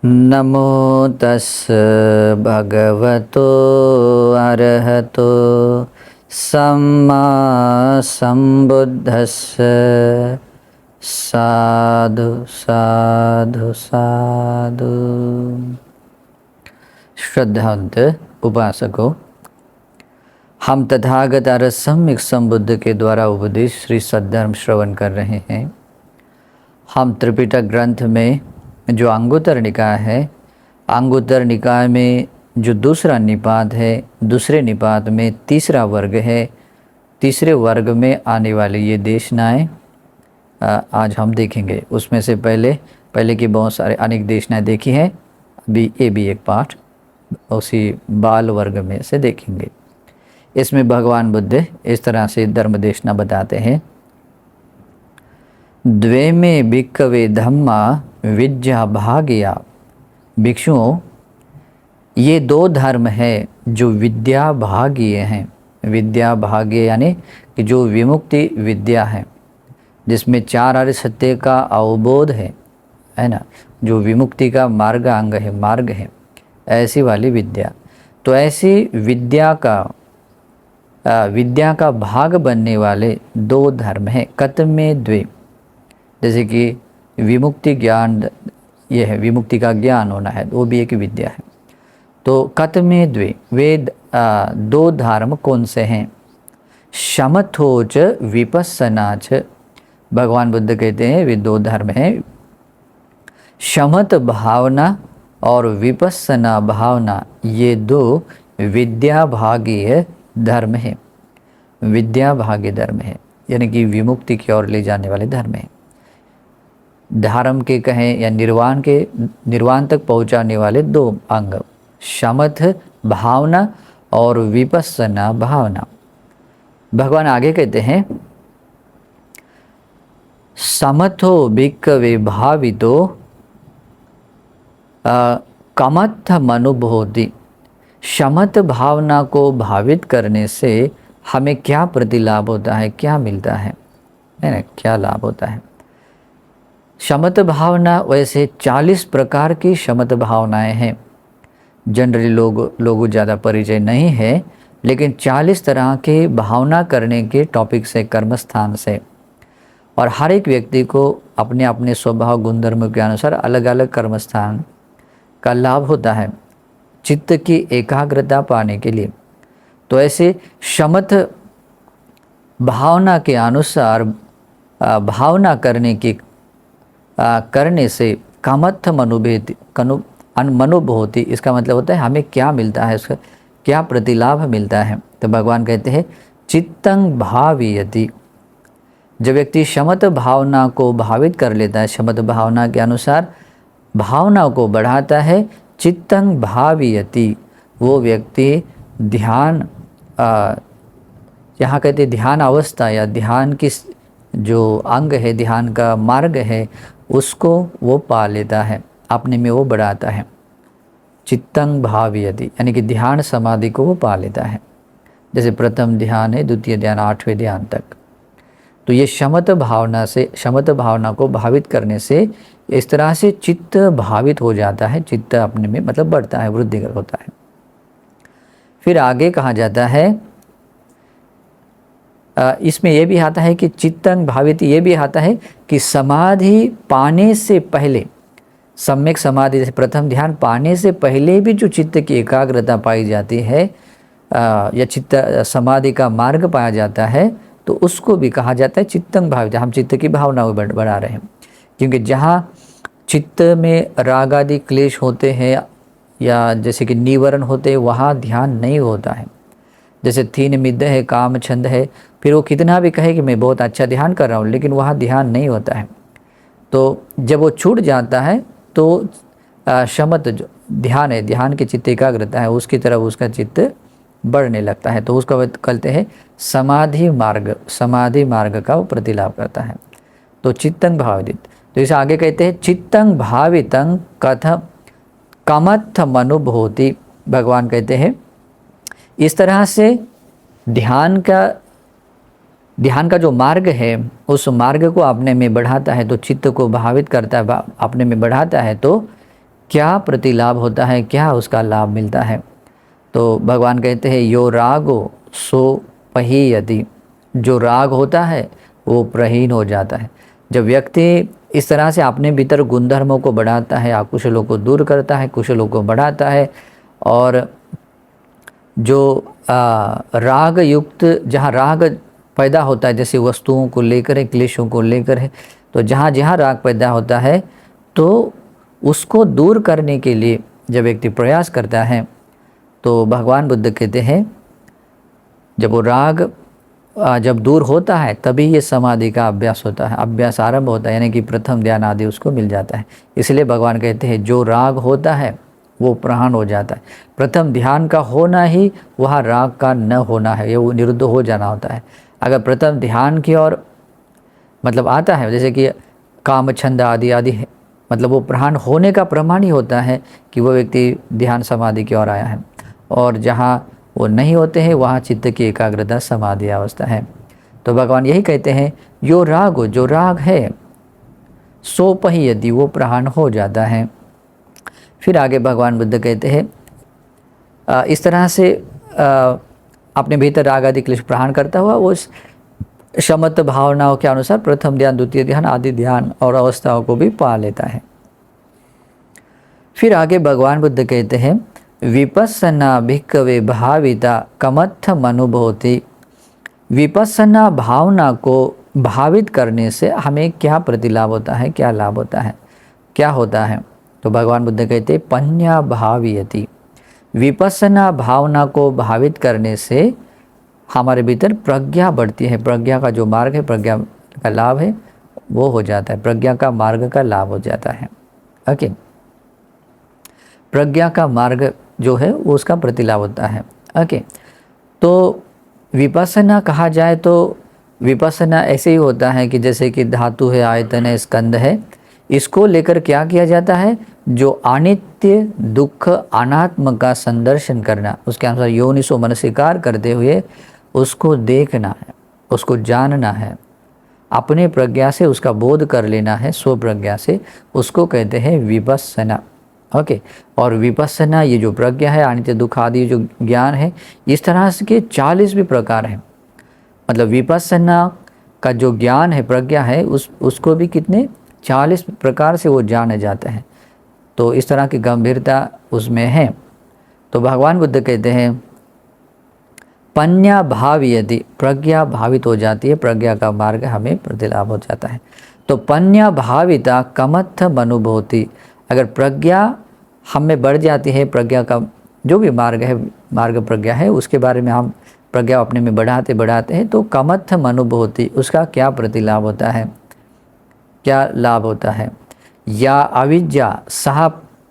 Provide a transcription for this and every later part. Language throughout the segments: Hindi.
नमो तस् भगवतो अरहतो सम्मा संबुद्धस्स। साधु साधु साधु। श्रद्धावंत उपासकों, हम तथागत आर्य सम्यक संबुद्ध के द्वारा उपदेश श्री सद्धर्म श्रवण कर रहे हैं। हम त्रिपिटक ग्रंथ में जो अंगुत्तर निकाय है, अंगुत्तर निकाय में जो दूसरा निपात है, दूसरे निपात में तीसरा वर्ग है, तीसरे वर्ग में आने वाली ये देशनाएँ आज हम देखेंगे। उसमें से पहले की बहुत सारे अनेक देशनाएँ देखी हैं, अभी ये भी एक पाठ उसी बाल वर्ग में से देखेंगे। इसमें भगवान बुद्ध इस तरह से धर्म देशना बताते हैं। द्वे में भिक्खवे धम्मा विद्या भाग्या। भिक्षुओं, ये दो धर्म है जो विद्या भाग्य हैं। विद्या भाग्य यानी कि जो विमुक्ति विद्या है, जिसमें चार आर्य सत्य का अवबोध है ना, जो विमुक्ति का मार्ग है, ऐसी वाली विद्या। तो ऐसी विद्या का भाग बनने वाले दो धर्म हैं। कतमे द्वे, जैसे कि विमुक्ति ज्ञान, ये है विमुक्ति का ज्ञान होना है, वो भी एक विद्या है। तो कतमे द्वे, वे दो धर्म कौन से हैं? शमथोच विपस्सनाच। भगवान बुद्ध कहते हैं वे दो धर्म हैं, शमत भावना और विपस्सना भावना। ये दो विद्या भागीय धर्म है। विद्या भाग्य धर्म है यानी कि विमुक्ति की ओर ले जाने वाले धर्म है। धर्म के कहें या निर्वाण तक पहुंचाने वाले दो अंग, शमथ भावना और विपस्सना भावना। भगवान आगे कहते हैं, समथो भिक्खवे भावितो कमत्थम अनुभूति। शमत भावना को भावित करने से हमें क्या प्रतिलाभ होता है, क्या मिलता है ना, क्या लाभ होता है? शमत भावना, वैसे 40 प्रकार की शमत भावनाएं हैं। जनरली लोगों ज़्यादा परिचय नहीं है, लेकिन 40 तरह के भावना करने के टॉपिक से, कर्मस्थान से, और हर एक व्यक्ति को अपने अपने स्वभाव गुणधर्म के अनुसार अलग अलग कर्मस्थान का लाभ होता है चित्त की एकाग्रता पाने के लिए। तो ऐसे शमत भावना के अनुसार भावना करने से कामत्थ मनोभूति, इसका मतलब होता है हमें क्या मिलता है, उसका क्या प्रतिलाभ मिलता है। तो भगवान कहते हैं चित्तं भावयति। जब व्यक्ति शमत भावना को भावित कर लेता है, शमत भावना के अनुसार भावना को बढ़ाता है, चित्तं भावयति, वो व्यक्ति ध्यान, यहाँ कहते ध्यान अवस्था या ध्यान की जो अंग है, ध्यान का मार्ग है, उसको वो पा लेता है, अपने में वो बढ़ाता है। चित्तं भावयति यानी कि ध्यान समाधि को वो पा लेता है। जैसे प्रथम ध्यान है, द्वितीय ध्यान, 8वें ध्यान तक। तो ये शमत भावना को भावित करने से इस तरह से चित्त भावित हो जाता है, चित्त अपने में मतलब बढ़ता है, वृद्धि होता है। फिर आगे कहा जाता है, इसमें यह भी आता है कि चित्तं भावित, ये भी आता है कि समाधि पाने से पहले, सम्यक समाधि जैसे प्रथम ध्यान पाने से पहले भी जो चित्त की एकाग्रता पाई जाती है या चित्त समाधि का मार्ग पाया जाता है, तो उसको भी कहा जाता है चित्तं भावित। हम चित्त की भावना को बढ़ा रहे हैं, क्योंकि जहाँ चित्त में राग आदि क्लेश होते हैं या जैसे कि निवरण होते हैं, वहाँ ध्यान नहीं होता है। जैसे थीन मिद्द है, काम छंद है, फिर वो कितना भी कहे कि मैं बहुत अच्छा ध्यान कर रहा हूँ, लेकिन वहाँ ध्यान नहीं होता है। तो जब वो छूट जाता है तो शमत जो ध्यान है, ध्यान की चित्त एकाग्रता है, उसकी तरफ उसका चित्त बढ़ने लगता है। तो उसको कहते हैं समाधि मार्ग का वो प्रतिलाभ करता है। तो चित्तं भावित। तो इसे आगे कहते हैं चित्तं भावितं कथम कमत्थम अनुभूति। भगवान कहते हैं इस तरह से ध्यान का जो मार्ग है, उस मार्ग को अपने में बढ़ाता है, तो चित्त को भावित करता है, अपने में बढ़ाता है, तो क्या प्रतिलाभ होता है, क्या उसका लाभ मिलता है। तो भगवान कहते हैं यो रागो सो पहीयति, जो राग होता है वो प्रहीन हो जाता है। जब व्यक्ति इस तरह से अपने भीतर गुणधर्मों को बढ़ाता है, अकुशलों को दूर करता है, कुशलों को बढ़ाता है, और जो राग युक्त, जहाँ राग पैदा होता है, जैसे वस्तुओं को लेकर है, क्लेशों को लेकर है, तो जहाँ जहाँ राग पैदा होता है तो उसको दूर करने के लिए जब व्यक्ति प्रयास करता है, तो भगवान बुद्ध कहते हैं जब वो राग जब दूर होता है तभी ये समाधि का अभ्यास होता है, अभ्यास आरंभ होता है, यानी कि प्रथम ध्यान आदि उसको मिल जाता है। इसलिए भगवान कहते हैं जो राग होता है वो प्रहान हो जाता है। प्रथम ध्यान का होना ही वह राग का न होना है, ये वो निरुद्ध हो जाना होता है। अगर प्रथम ध्यान की ओर मतलब आता है, जैसे कि काम छंद आदि आदि है, मतलब वो प्रहान होने का प्रमाण ही होता है कि वो व्यक्ति ध्यान समाधि की ओर आया है। और जहाँ वो नहीं होते हैं वहाँ चित्त की एकाग्रता समाधि अवस्था है। तो भगवान यही कहते हैं यो राग, जो राग है सोपही यदि, वो प्रहान हो जाता है। फिर आगे भगवान बुद्ध कहते हैं इस तरह से अपने भीतर राग आदि क्लेश प्रहान करता हुआ वो शमत भावनाओं के अनुसार प्रथम ध्यान, द्वितीय ध्यान आदि ध्यान और अवस्थाओं को भी पा लेता है। फिर आगे भगवान बुद्ध कहते हैं विपस्सना भिक्खवे भाविता कमत्थम अनुभूति। विपस्सना भावना को भावित करने से हमें क्या प्रतिलाभ होता है, क्या लाभ होता है, क्या होता है। तो भगवान बुद्ध कहते हैं पन्या भावियति। विपस्सना भावना को भावित करने से हमारे भीतर प्रज्ञा बढ़ती है। प्रज्ञा का जो मार्ग है, प्रज्ञा का लाभ है वो हो जाता है, प्रज्ञा का मार्ग का लाभ हो जाता है। ओके, प्रज्ञा का मार्ग जो है वो उसका प्रतिलाभ होता है। ओके, तो विपस्सना कहा जाए तो विपस्सना ऐसे ही होता है कि जैसे कि धातु है, आयतन है, स्कंद है, इसको लेकर क्या किया जाता है, जो अनित्य दुख अनात्म का संदर्शन करना, उसके अनुसार योनिसो मनसिकार करते हुए उसको देखना है, उसको जानना है, अपने प्रज्ञा से उसका बोध कर लेना है, स्व प्रज्ञा से, उसको कहते हैं विपस्सना। ओके, और विपस्सना ये जो प्रज्ञा है, अनित्य दुख आदि जो ज्ञान है, इस तरह के 40 भी प्रकार हैं। मतलब विपस्सना का जो ज्ञान है, प्रज्ञा है, उसको भी कितने 40 प्रकार से वो जाने जाते हैं। तो इस तरह की गंभीरता उसमें है। तो भगवान बुद्ध कहते हैं पन्या भावियति, प्रज्ञा भावित हो जाती है, प्रज्ञा का मार्ग हमें प्रतिलाभ हो जाता है। तो पन्या भाविता कमत्थम अनुभूति, अगर प्रज्ञा हम में बढ़ जाती है, प्रज्ञा का जो भी मार्ग है, मार्ग प्रज्ञा है, उसके बारे में हम प्रज्ञा अपने में बढ़ाते बढ़ाते हैं, तो कमत्थम अनुभूति, उसका क्या प्रतिलाभ होता है, क्या लाभ होता है। या अविद्या सह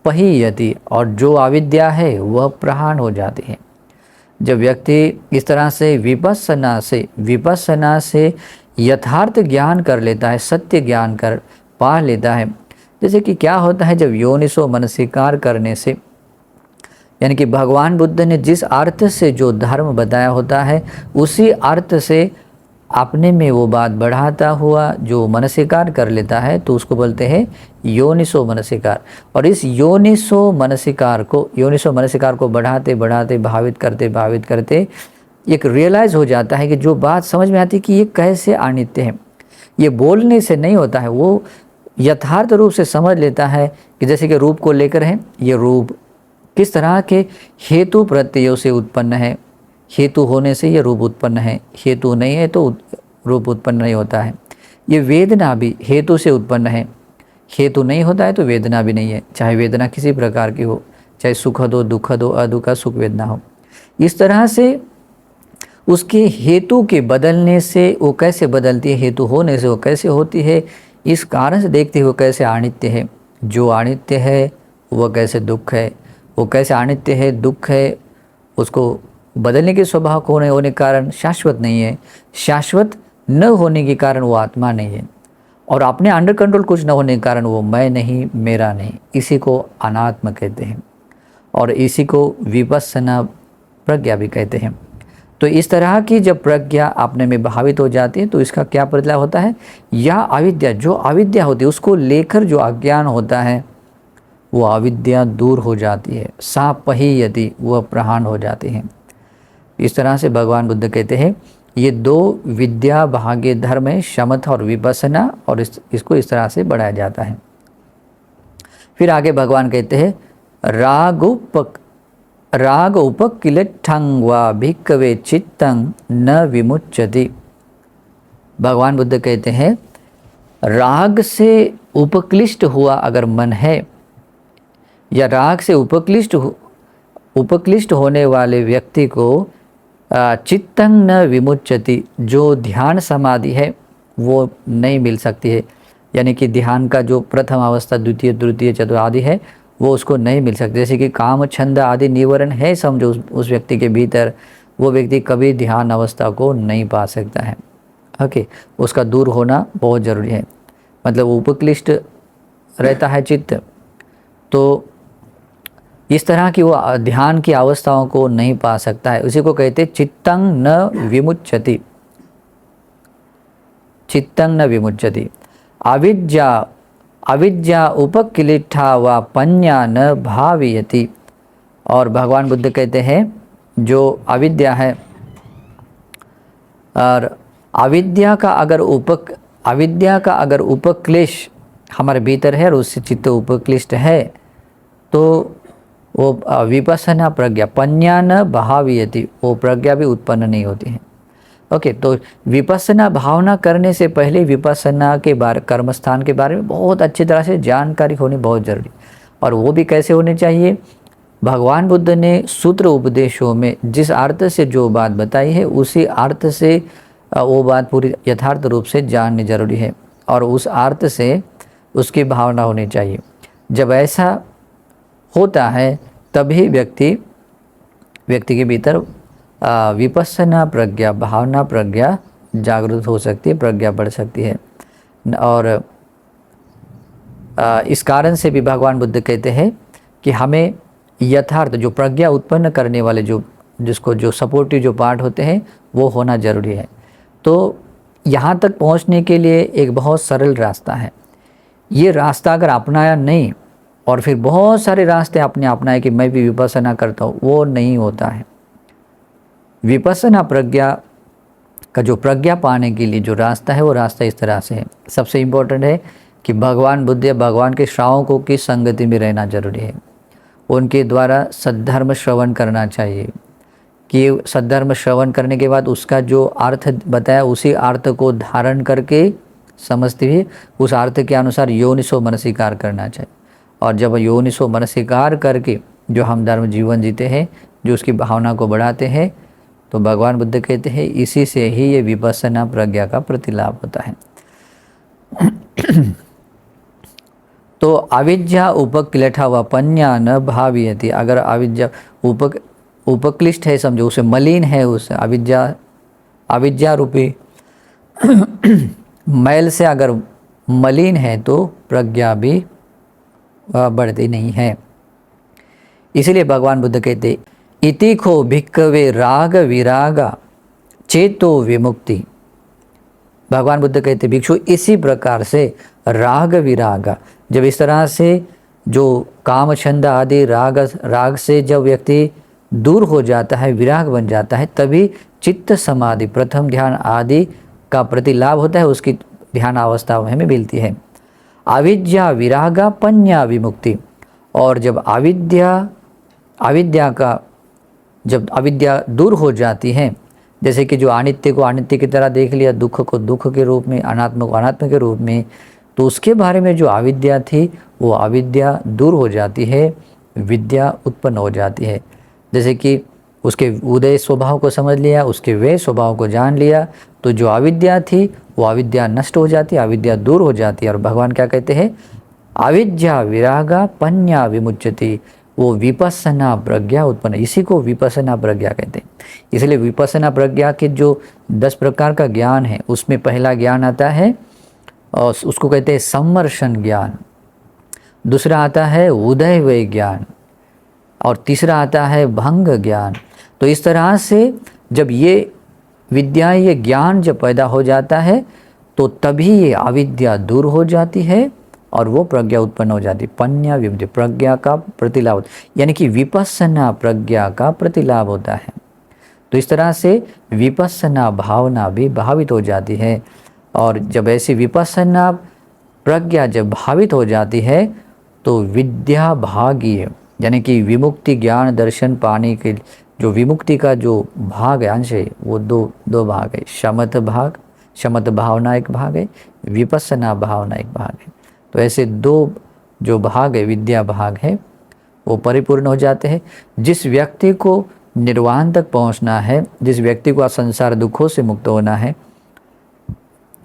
पहीयति, और जो अविद्या है वह प्रहान हो जाती है। जब व्यक्ति इस तरह से विपस्सना से यथार्थ ज्ञान कर लेता है, सत्य ज्ञान कर पा लेता है। जैसे कि क्या होता है, जब योनिसो मनसिकार करने से, यानी कि भगवान बुद्ध ने जिस अर्थ से जो धर्म बताया होता है उसी अर्थ से अपने में वो बात बढ़ाता हुआ जो मनसिकार कर लेता है, तो उसको बोलते हैं योनिसो मनसिकार। और इस योनिसो मनसिकार को बढ़ाते बढ़ाते भावित करते एक रियलाइज़ हो जाता है कि जो बात समझ में आती है कि ये कैसे अनित्य है, ये बोलने से नहीं होता है, वो यथार्थ रूप से समझ लेता है कि जैसे कि रूप को लेकर है, ये रूप किस तरह के हेतु प्रत्ययों से उत्पन्न है, हेतु होने से ये रूप उत्पन्न है, हेतु नहीं है तो रूप उत्पन्न नहीं होता है। ये वेदना भी हेतु से उत्पन्न है, हेतु नहीं होता है तो वेदना भी नहीं है, चाहे वेदना किसी प्रकार की हो, चाहे सुखद हो, दुखद हो, अदुखद सुख वेदना हो। इस तरह से उसके हेतु के बदलने से वो कैसे बदलती है, हेतु होने से वो कैसे होती है, इस कारण से देखते हुए कैसे अनित्य है, जो अनित्य है वह कैसे दुख है, वो कैसे अनित्य है, दुख है, उसको बदलने के स्वभाव को होने के कारण शाश्वत नहीं है, शाश्वत न होने के कारण वो आत्मा नहीं है, और अपने अंडर कंट्रोल कुछ न होने के कारण वो मैं नहीं, मेरा नहीं, इसी को अनात्म कहते हैं और इसी को विपस्सना प्रज्ञा भी कहते हैं। तो इस तरह की जब प्रज्ञा अपने में भावित हो जाती है तो इसका क्या बदलाव होता है, या अविद्या, जो अविद्या होती है उसको लेकर जो अज्ञान होता है वो अविद्या दूर हो जाती है। सा पही यदि वह प्रहान हो जाते हैं। इस तरह से भगवान बुद्ध कहते हैं ये दो विद्या भाग्य धर्म है, शमथा और विपස්සना, और इसको इस तरह से बढ़ाया जाता है। फिर आगे भगवान कहते हैं राग उपकिलठंग वा भिक्कवे चित्तं न विमुच्यति। भगवान बुद्ध कहते हैं राग से उपक्लिष्ट हुआ अगर मन है, या राग से उपक्लिष्ट होने वाले व्यक्ति को चित्तं न विमुच्यति, जो ध्यान समाधि है वो नहीं मिल सकती है। यानी कि ध्यान का जो प्रथम अवस्था, द्वितीय, तृतीय, चतुर्थ आदि है वो उसको नहीं मिल सकती। जैसे कि काम छंद आदि निवारण है समझो उस व्यक्ति के भीतर, वो व्यक्ति कभी ध्यान अवस्था को नहीं पा सकता है। ओके, उसका दूर होना बहुत ज़रूरी है। मतलब उपक्लिष्ट रहता है चित्त, तो इस तरह की वो ध्यान की अवस्थाओं को नहीं पा सकता है। उसी को कहते चित्तं न विमुच्यति, चित्तं न विमुच्यति। अविद्या उपकिलिठा व पन्या न भावयति। और भगवान बुद्ध कहते हैं जो अविद्या है, और अविद्या का अगर उपक्लेश हमारे भीतर है और उससे चित्त उपक्लिष्ट है, तो वो विपස්සना प्रज्ञा पन्या न भावयति, वो प्रज्ञा भी उत्पन्न नहीं होती है। ओके, तो विपස්සना भावना करने से पहले विपස්සना के बारे, कर्मस्थान के बारे में बहुत अच्छी तरह से जानकारी होनी बहुत ज़रूरी। और वो भी कैसे होनी चाहिए? भगवान बुद्ध ने सूत्र उपदेशों में जिस अर्थ से जो बात बताई है उसी अर्थ से वो बात पूरी यथार्थ रूप से जाननी जरूरी है, और उस अर्थ से उसकी भावना होनी चाहिए। जब ऐसा होता है तभी व्यक्ति के भीतर विपස්සना प्रज्ञा, भावना प्रज्ञा जागृत हो सकती है, प्रज्ञा बढ़ सकती है। और इस कारण से भी भगवान बुद्ध कहते हैं कि हमें यथार्थ जो प्रज्ञा उत्पन्न करने वाले जो सपोर्टिव जो पार्ट होते हैं वो होना जरूरी है। तो यहाँ तक पहुँचने के लिए एक बहुत सरल रास्ता है। ये रास्ता अगर अपनाया नहीं और फिर बहुत सारे रास्ते आपने अपनाए कि मैं भी विपස්සना करता हूँ, वो नहीं होता है। विपස්සना प्रज्ञा का जो प्रज्ञा पाने के लिए जो रास्ता है वो रास्ता इस तरह से है। सबसे इम्पोर्टेंट है कि भगवान बुद्ध या भगवान के श्रावकों की संगति में रहना जरूरी है। उनके द्वारा सद्धर्म श्रवण करना चाहिए कि सद्धर्म श्रवण करने के बाद उसका जो अर्थ बताया उसी अर्थ को धारण करके समझते हुए उस अर्थ के अनुसार योनिसो मनसिकार करना चाहिए। और जब योनिसो मनसिकार करके जो हम धर्म जीवन जीते हैं, जो उसकी भावना को बढ़ाते हैं, तो भगवान बुद्ध कहते हैं इसी से ही ये विपස්සना प्रज्ञा का प्रतिलाभ होता है। तो अविद्या उपक्लिठा व पन्या न भावयति। अगर अविद्या उपक्लिष्ट है समझो, उसे मलिन है, उस अविद्या रूपी मैल से अगर मलिन है तो प्रज्ञा भी बढ़ती नहीं है। इसलिए भगवान बुद्ध कहते इति खो भिक्कवे राग विरागा चेतो विमुक्ति। भगवान बुद्ध कहते भिक्षु इसी प्रकार से राग विरागा, जब इस तरह से जो काम छंद आदि राग से जब व्यक्ति दूर हो जाता है, विराग बन जाता है, तभी चित्त समाधि प्रथम ध्यान आदि का प्रतिलाभ होता है, उसकी ध्यान अवस्था हमें मिलती है। अविद्या विरागा पन्या विमुक्ति। और जब जब अविद्या दूर हो जाती है, जैसे कि जो अनित्य को अनित्य की तरह देख लिया, दुख को दुख के रूप में, अनात्म को अनात्म के रूप में, तो उसके बारे में जो अविद्या थी वो अविद्या दूर हो जाती है, विद्या उत्पन्न हो जाती है। जैसे कि उसके उदय स्वभाव को समझ लिया, उसके वे स्वभाव को जान लिया, तो जो अविद्या थी वो अविद्या नष्ट हो जाती है, अविद्या दूर हो जाती है। और भगवान क्या कहते हैं? अविद्या विरागा पन्या विमुच्यति, वो विपස්සना प्रज्ञा उत्पन्न, इसी को विपස්සना प्रज्ञा कहते हैं। इसलिए विपස්සना प्रज्ञा के जो 10 प्रकार का ज्ञान है उसमें पहला ज्ञान आता है और उसको कहते हैं सम्मर्शन ज्ञान, दूसरा आता है उदय वे ज्ञान, और तीसरा आता है भंग ज्ञान। तो इस तरह से जब ये विद्या, ये ज्ञान जब पैदा हो जाता है तो तभी ये अविद्या दूर हो जाती है और वो प्रज्ञा उत्पन्न हो जाती। पन्या विमुक्ति, प्रज्ञा का प्रतिलाभ, यानी कि विपස්සना प्रज्ञा का प्रतिलाभ होता है। तो इस तरह से विपස්සना भावना भी भावित हो जाती है। और जब ऐसी विपස්සना प्रज्ञा जब भावित हो जाती है तो विद्या भागीय, यानी कि विमुक्ति ज्ञान दर्शन पाने के जो विमुक्ति का जो भाग है, अंश है, वो दो भाग है। शमत भाग, शमत भावना एक भाग है, विपස්සना भावना एक भाग है। तो ऐसे दो जो भाग है, विद्या भाग है, वो परिपूर्ण हो जाते हैं। जिस व्यक्ति को निर्वाण तक पहुंचना है, जिस व्यक्ति को संसार दुखों से मुक्त होना है,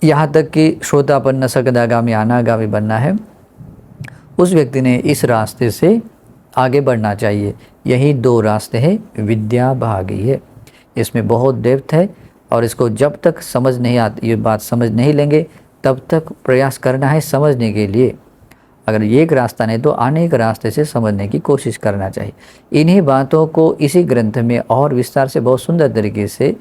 यहाँ तक कि श्रोतापन्न सकदागामी अनागामी बनना है, उस व्यक्ति ने इस रास्ते से आगे बढ़ना चाहिए। यही दो रास्ते हैं विद्या भागीय। इसमें बहुत डेप्थ है और इसको जब तक समझ नहीं आती, ये बात समझ नहीं लेंगे, तब तक प्रयास करना है समझने के लिए। अगर ये एक रास्ता नहीं तो अनेक रास्ते से समझने की कोशिश करना चाहिए। इन्हीं बातों को इसी ग्रंथ में और विस्तार से बहुत सुंदर तरीके से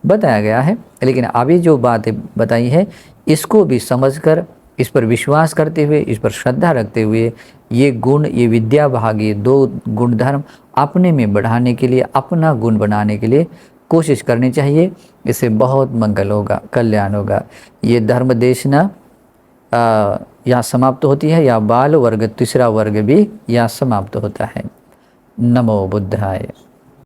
बताया गया है। लेकिन अभी जो बातें बताई है, इसको भी समझकर, इस पर विश्वास करते हुए, इस पर श्रद्धा रखते हुए, ये गुण, ये विद्या भागी दो गुण धर्म अपने में बढ़ाने के लिए, अपना गुण बनाने के लिए कोशिश करनी चाहिए। इससे बहुत मंगल होगा, कल्याण होगा। ये धर्म देशना यहाँ समाप्त होती है, या बाल वर्ग तीसरा वर्ग भी यहाँ समाप्त होता है। नमो बुद्धाय।